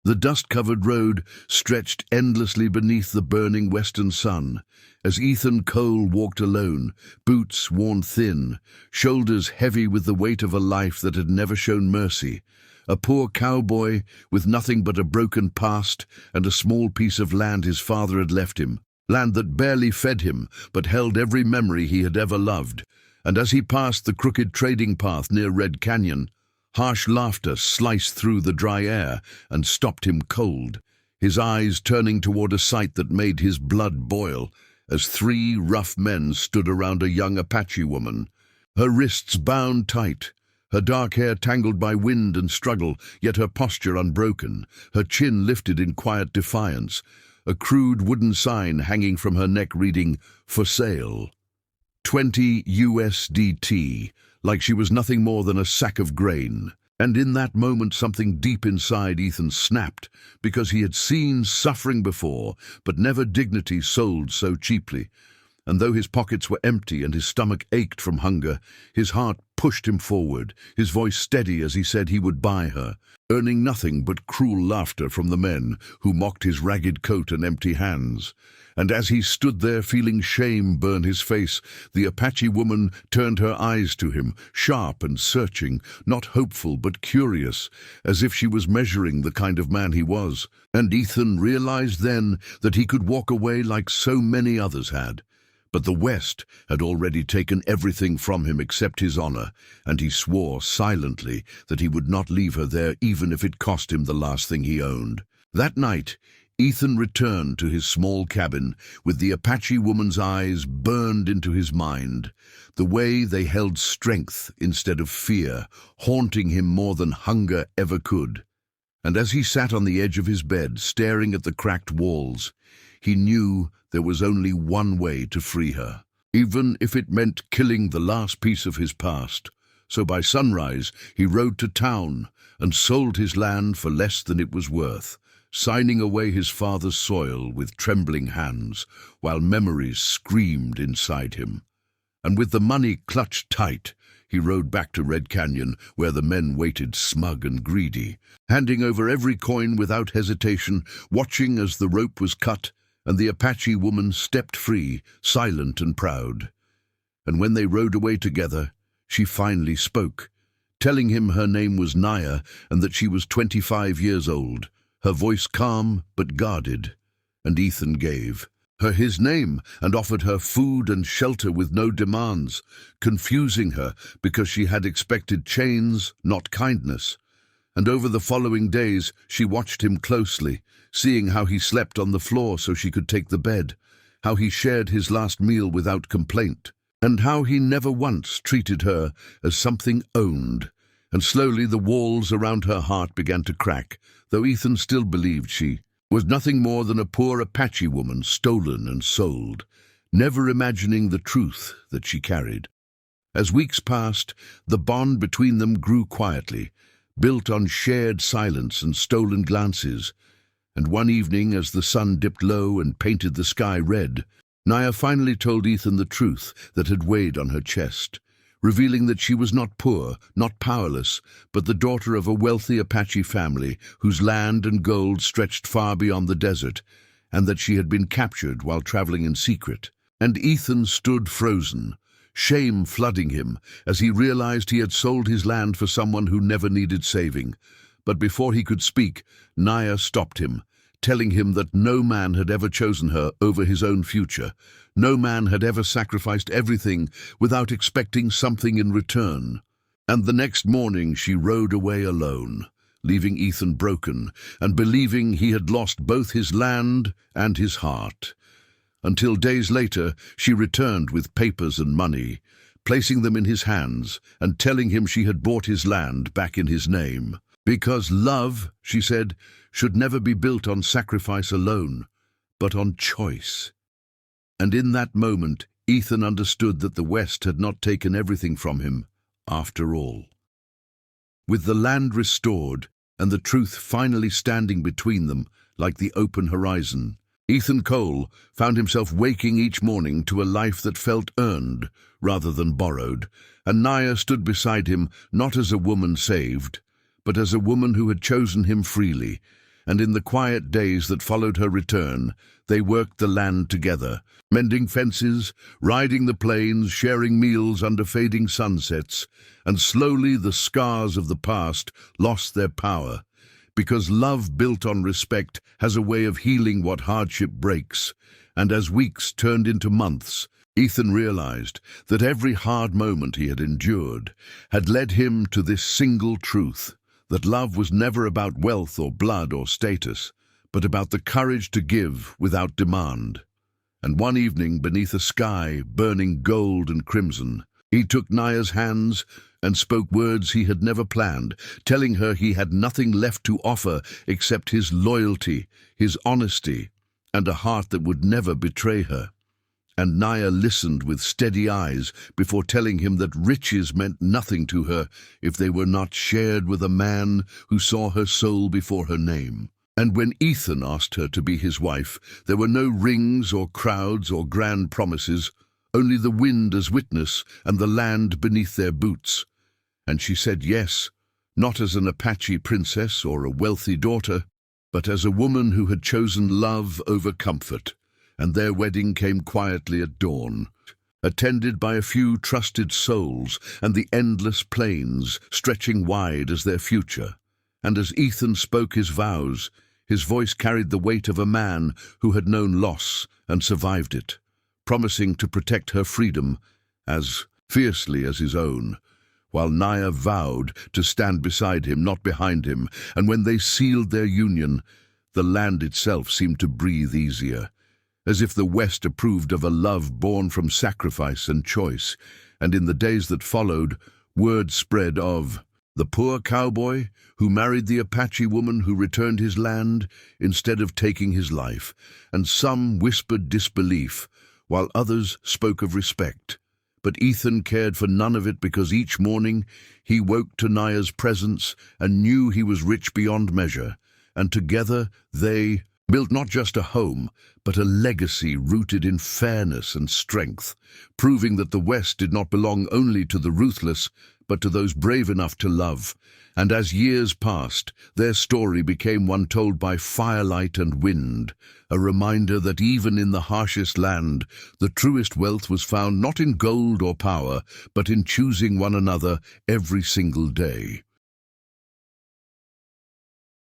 The dust-covered road stretched endlessly beneath the burning western sun, as Ethan Cole walked alone, boots worn thin, shoulders heavy with the weight of a life that had never shown mercy. A poor cowboy with nothing but a broken past and a small piece of land his father had left him, land that barely fed him but held every memory he had ever loved. And as he passed the crooked trading path near Red Canyon, harsh laughter sliced through the dry air and stopped him cold, his eyes turning toward a sight that made his blood boil, as three rough men stood around a young Apache woman, her wrists bound tight, her dark hair tangled by wind and struggle, yet her posture unbroken, her chin lifted in quiet defiance, a crude wooden sign hanging from her neck reading, "For sale. 20 USDT, like she was nothing more than a sack of grain. And in that moment something deep inside Ethan snapped, because he had seen suffering before, but never dignity sold so cheaply. And though his pockets were empty and his stomach ached from hunger, his heart pushed him forward, his voice steady as he said he would buy her, earning nothing but cruel laughter from the men who mocked his ragged coat and empty hands. And as he stood there feeling shame burn his face, the Apache woman turned her eyes to him, sharp and searching, not hopeful but curious, as if she was measuring the kind of man he was. And Ethan realized then that he could walk away like so many others had. But the West had already taken everything from him except his honor, and he swore silently that he would not leave her there even if it cost him the last thing he owned. That night, Ethan returned to his small cabin with the Apache woman's eyes burned into his mind, the way they held strength instead of fear, haunting him more than hunger ever could. And as he sat on the edge of his bed, staring at the cracked walls, he knew there was only one way to free her, even if it meant killing the last piece of his past. So by sunrise, he rode to town and sold his land for less than it was worth, signing away his father's soil with trembling hands, while memories screamed inside him. And with the money clutched tight, he rode back to Red Canyon, where the men waited smug and greedy, handing over every coin without hesitation, watching as the rope was cut, and the Apache woman stepped free, silent and proud. And when they rode away together, she finally spoke, telling him her name was Naya and that she was 25 years old, her voice calm but guarded. And Ethan gave her his name and offered her food and shelter with no demands, confusing her because she had expected chains, not kindness. And over the following days she watched him closely, seeing how he slept on the floor so she could take the bed, how he shared his last meal without complaint, and how he never once treated her as something owned. And slowly the walls around her heart began to crack, though Ethan still believed she was nothing more than a poor Apache woman stolen and sold, never imagining the truth that she carried. As weeks passed, the bond between them grew quietly, built on shared silence and stolen glances. And one evening, as the sun dipped low and painted the sky red, Naya finally told Ethan the truth that had weighed on her chest, revealing that she was not poor, not powerless, but the daughter of a wealthy Apache family whose land and gold stretched far beyond the desert, and that she had been captured while traveling in secret. And Ethan stood frozen, shame flooding him as he realized he had sold his land for someone who never needed saving. But before he could speak, Naya stopped him, telling him that no man had ever chosen her over his own future. No man had ever sacrificed everything without expecting something in return. And the next morning she rode away alone, leaving Ethan broken and believing he had lost both his land and his heart. Until days later she returned with papers and money, placing them in his hands and telling him she had bought his land back in his name. Because love, she said, should never be built on sacrifice alone, but on choice. And in that moment, Ethan understood that the West had not taken everything from him, after all. With the land restored and the truth finally standing between them like the open horizon, Ethan Cole found himself waking each morning to a life that felt earned rather than borrowed, and Naya stood beside him not as a woman saved, but as a woman who had chosen him freely. and in the quiet days that followed her return, they worked the land together, mending fences, riding the plains, sharing meals under fading sunsets, and slowly the scars of the past lost their power, because love built on respect has a way of healing what hardship breaks. And as weeks turned into months, Ethan realized that every hard moment he had endured had led him to this single truth, that love was never about wealth or blood or status, but about the courage to give without demand. And one evening, beneath a sky burning gold and crimson, he took Naya's hands and spoke words he had never planned, telling her he had nothing left to offer except his loyalty, his honesty, and a heart that would never betray her. And Naya listened with steady eyes before telling him that riches meant nothing to her if they were not shared with a man who saw her soul before her name. And when Ethan asked her to be his wife, there were no rings or crowds or grand promises, only the wind as witness and the land beneath their boots. And she said yes, not as an Apache princess or a wealthy daughter, but as a woman who had chosen love over comfort. And their wedding came quietly at dawn, attended by a few trusted souls and the endless plains stretching wide as their future. And as Ethan spoke his vows, his voice carried the weight of a man who had known loss and survived it, promising to protect her freedom as fiercely as his own, while Naya vowed to stand beside him, not behind him. And when they sealed their union, the land itself seemed to breathe easier, as if the West approved of a love born from sacrifice and choice. And in the days that followed, word spread of the poor cowboy who married the Apache woman who returned his land instead of taking his life, and some whispered disbelief, while others spoke of respect. But Ethan cared for none of it, because each morning he woke to Naya's presence and knew he was rich beyond measure, and together they built not just a home, but a legacy rooted in fairness and strength, proving that the West did not belong only to the ruthless, but to those brave enough to love. And as years passed, their story became one told by firelight and wind, a reminder that even in the harshest land, the truest wealth was found not in gold or power, but in choosing one another every single day.